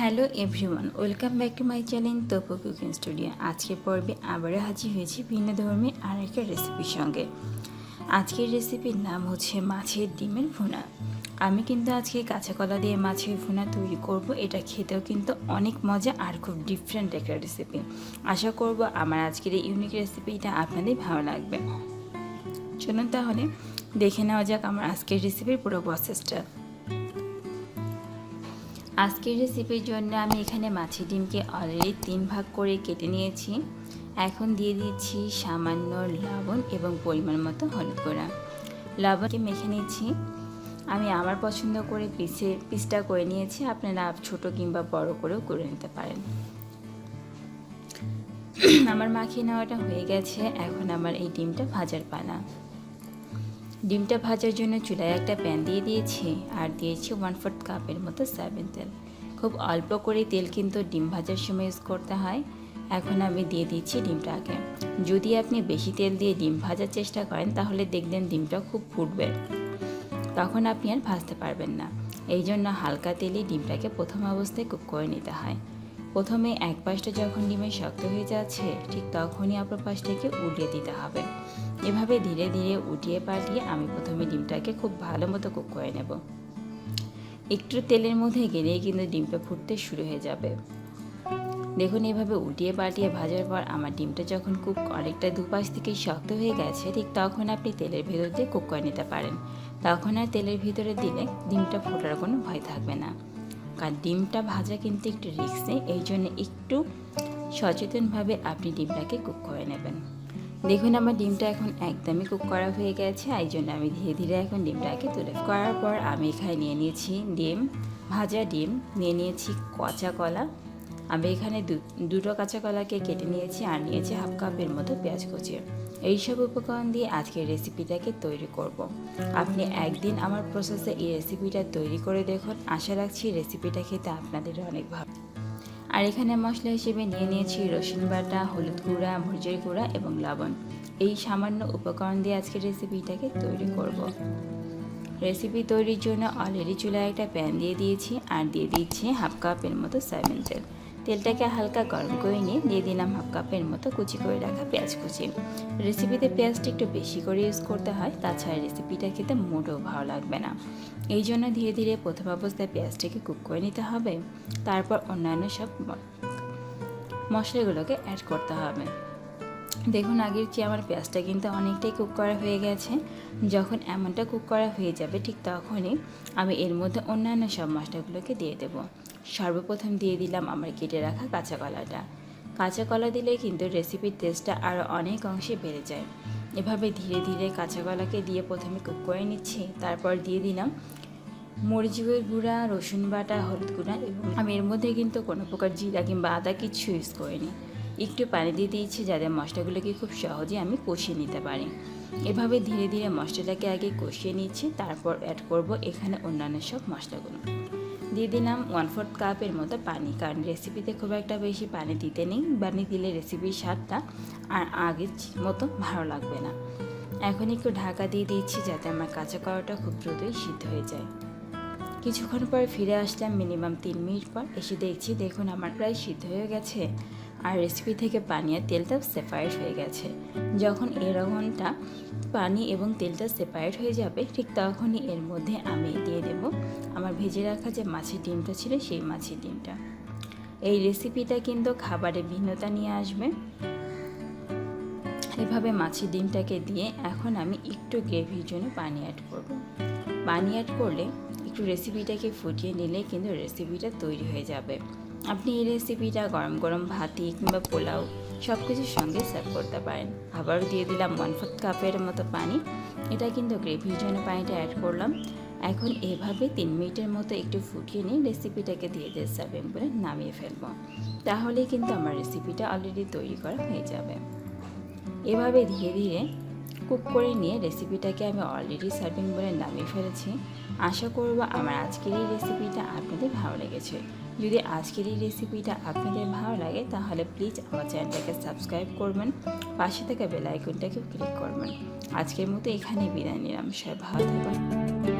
Hello everyone, welcome back to my channel Topu cooking studio. আজকের পর্বে আবারও হাজির হয়েছি ভিন্ন ধর্মী আরেকটা রেসিপির সঙ্গে। আজকের রেসিপির নাম হচ্ছে মাছের ডিমের ভুনা। আমি কিন্তু আজকে কাঁচা কলা দিয়ে মাছের ভুনা তৈরি করব। এটা খেতেও কিন্তু অনেক মজা আর খুব ডিফারেন্ট একটা রেসিপি। আশা করব আমার আজকের এই ইউনিক রেসিপিটা আপনাদের ভালো লাগবে। চলুন তাহলে দেখে নেওয়া যাক আমার আজকের রেসিপির পুরো প্রসেসটা। আজকের রেসিপির জন্য আমি এখানে মাছের ডিমকে অলরেডি 3 ভাগ করে কেটে নিয়েছি। এখন দিয়ে দিচ্ছি সামান্য লবণ এবং পরিমাণ মতো হলুদ গুঁড়া। লবণকে মেখে নিচ্ছি। আমি আমার পছন্দ করে পিসটা করে নিয়েছি, আপনারা ছোট কিংবা বড় করেও করে নিতে পারেন। আমার মাখিয়ে নেওয়াটা হয়ে গেছে। এখন আমার এই ডিমটা ভাজার পালা। ডিমটা ভাজার জন্য চুলায় একটা প্যান দিয়ে দিয়েছি আর দিয়েছি 1/4 কাপের মতো সয়াবিন তেল। খুব অল্প করে তেল কিন্তু ডিম ভাজার সময় ইউজ করতে হয়। এখন আমি দিয়ে দিচ্ছি ডিমটা আগে। যদি আপনি বেশি তেল দিয়ে ডিম ভাজার চেষ্টা করেন তাহলে দেখবেন ডিমটা খুব ফুটবে, তখন আপনি আর ভাজতে পারবেন না। এই জন্য হালকা তেলে ডিমটাকে প্রথম অবস্থায় কুক করে নিতে হয়। প্রথমে এক পাশটা যখন ডিমের শক্ত হয়ে যাচ্ছে ঠিক তখনই অপর পাশটাকে উল্টিয়ে দিতে হবে। এভাবে ধীরে ধীরে উঠিয়ে পাল্টিয়ে আমি প্রথমে ডিমটাকে খুব ভালো মতো কুক করে নেব। একটু তেলের মধ্যে গেলেই কিন্তু ডিমটা ফুটতে শুরু হয়ে যাবে। দেখুন এভাবে উল্টিয়ে পাল্টিয়ে ভাজার পর আমার ডিমটা যখন কুক অনেকটা দুপাশ থেকে শক্ত হয়ে গেছে ঠিক তখন আপনি তেলের ভেতর দিয়ে কুক করে নিতে পারেন। তখন আর তেলের ভিতরে দিলে ডিমটা ফোটার কোনো ভয় থাকবে না। কারণ ডিমটা ভাজা কিন্তু একটু রিস্কি, এই জন্য একটু সচেতনভাবে আপনি ডিমটাকে কুক করে নেবেন। দেখুন আমার ডিমটা এখন একদমই কুক করা হয়ে গেছে, এই জন্য আমি ধীরে ধীরে এখন ডিমটাকে তুলে করার পর আমি এখানে নিয়ে নিয়েছি ভাজা ডিম, নিয়ে নিয়েছি কাঁচা কলা। আমি এখানে দুটো কাঁচা কলাকে কেটে নিয়েছি আর নিয়েছি 1/2 কাপের মতো পেঁয়াজ কুচি। এইসব উপকরণ দিয়ে আজকের রেসিপিটাকে তৈরি করব। আপনি একদিন আমার প্রসেসে এই রেসিপিটা তৈরি করে দেখুন, আশা রাখছি রেসিপিটা খেতে আপনাদের অনেক ভালো। আর এখানে মশলা হিসেবে নিয়ে নিয়েছি রসুন বাটা, হলুদ গুঁড়া, মরিচের গুঁড়া এবং লবণ। এই সামান্য উপকরণ দিয়ে আজকের রেসিপিটাকে তৈরি করব। রেসিপি তৈরির জন্য অলরেডি চুলায় একটা প্যান দিয়ে দিয়েছি আর দিয়ে দিচ্ছি 1/2 কাপের মতো সয়াবিন তেল। তেলটাকে হালকা গরম করে নিয়ে দিয়ে দিলাম 1/2 কাপের মতো কুচি করে রাখা পেঁয়াজ কুচি। রেসিপিতে পেঁয়াজটা একটু বেশি করে ইউজ করতে হয়, তাছাড়া রেসিপিটা খেতে মোটেও ভালো লাগবে না। এই জন্য ধীরে ধীরে প্রথম অবস্থায় পেঁয়াজটাকে কুক করে নিতে হবে, তারপর অন্যান্য সব মশলাগুলোকে অ্যাড করতে হবে। দেখুন আগের চেয়ে আমার পেঁয়াজটা কিন্তু অনেকটাই কুক করা হয়ে গেছে। যখন এমনটা কুক করা হয়ে যাবে ঠিক তখনই আমি এর মধ্যে অন্যান্য সব মশলাগুলোকে দিয়ে দেব। সর্বপ্রথম দিয়ে দিলাম আমার কেটে রাখা কাঁচা কলাটা। কাঁচা কলা দিলে কিন্তু রেসিপির টেস্টটা আরও অনেক অংশে বেড়ে যায়। এভাবে ধীরে ধীরে কাঁচা কলাকে দিয়ে প্রথমে কুক করে নিচ্ছি, তারপর দিয়ে দিলাম মরিচের গুঁড়া, রসুন বাটা, হলুদ গুঁড়া এবং আমি এর মধ্যে কিন্তু কোনো প্রকার জিরা কিংবা আদা কিছু ইউজ করিনি। একটু পানি দিয়ে দিয়েছি যাতে মশলাগুলোকে খুব সহজে আমি কষিয়ে নিতে পারি। এভাবে ধীরে ধীরে মশলাটাকে আগে কষিয়ে নিচ্ছি, তারপর অ্যাড করব এখানে অন্যান্য সব মশলাগুলো। দিয়ে দিলাম 1/4 কাপের মতো পানি, কারণ রেসিপিতে খুব একটা বেশি পানি দিতে নেই, পানি দিলে রেসিপির স্বাদটা আর আগের মতো ভালো লাগবে না। এখন একটু ঢাকা দিয়ে দিচ্ছি যাতে আমার কাঁচা কলাটা খুব দ্রুতই সিদ্ধ হয়ে যায়। কিছুক্ষণ পর ফিরে আসলাম মিনিমাম 3 মিনিট পর। এসে দেখছি দেখুন আমার প্রায় সিদ্ধ হয়ে গেছে আর রেসিপি থেকে পানি আর তেলটা সেপারেট হয়ে গেছে। যখন এরকমটা পানি এবং তেলটা সেপারেট হয়ে যাবে ঠিক তখনই এর মধ্যে আমি দিয়ে দেব আমার ভেজে রাখা যে মাছের ডিমটা ছিল সেই মাছের ডিমটা। এই রেসিপিটা কিন্তু খাবারে ভিন্নতা নিয়ে আসবে। এভাবে মাছের ডিমটাকে দিয়ে এখন আমি একটু গ্রেভির জন্য পানি অ্যাড করব। পানি অ্যাড করলে একটু রেসিপিটাকে ফুটিয়ে নিলে কিন্তু রেসিপিটা তৈরি হয়ে যাবে। আপনি এই রেসিপিটা গরম গরম ভাতি কিংবা পোলাও সব কিছুর সঙ্গে সার্ভ করতে পারেন। আবারও দিয়ে দিলাম 1/4 কাপের মতো পানি। এটা কিন্তু গ্রেভির জন্য পানিটা অ্যাড করলাম। এখন এভাবে 3 মিনিটের মতো একটু ফুটিয়ে নিয়ে রেসিপিটাকে দিয়ে দিয়ে সার্ভিং করে নামিয়ে ফেলবো। তাহলেই কিন্তু আমার রেসিপিটা অলরেডি তৈরি করা হয়ে যাবে। এভাবে ধীরে ধীরে কুক করে নিয়ে রেসিপিটাকে আমি অলরেডি সার্ভিং করে নামিয়ে ফেলেছি। আশা করব আমার আজকের এই রেসিপিটা আপনাদের ভালো লেগেছে। যদি আজকের এই রেসিপিটা আপনাদের ভালো লাগে তাহলে প্লিজ আমার চ্যানেলটাকে সাবস্ক্রাইব করবেন, পাশে থাকা বেল আইকনটাকে ক্লিক করবেন। আজকের মতো এখানে বিদায় নিলাম। সবাই ভালো থাকবেন।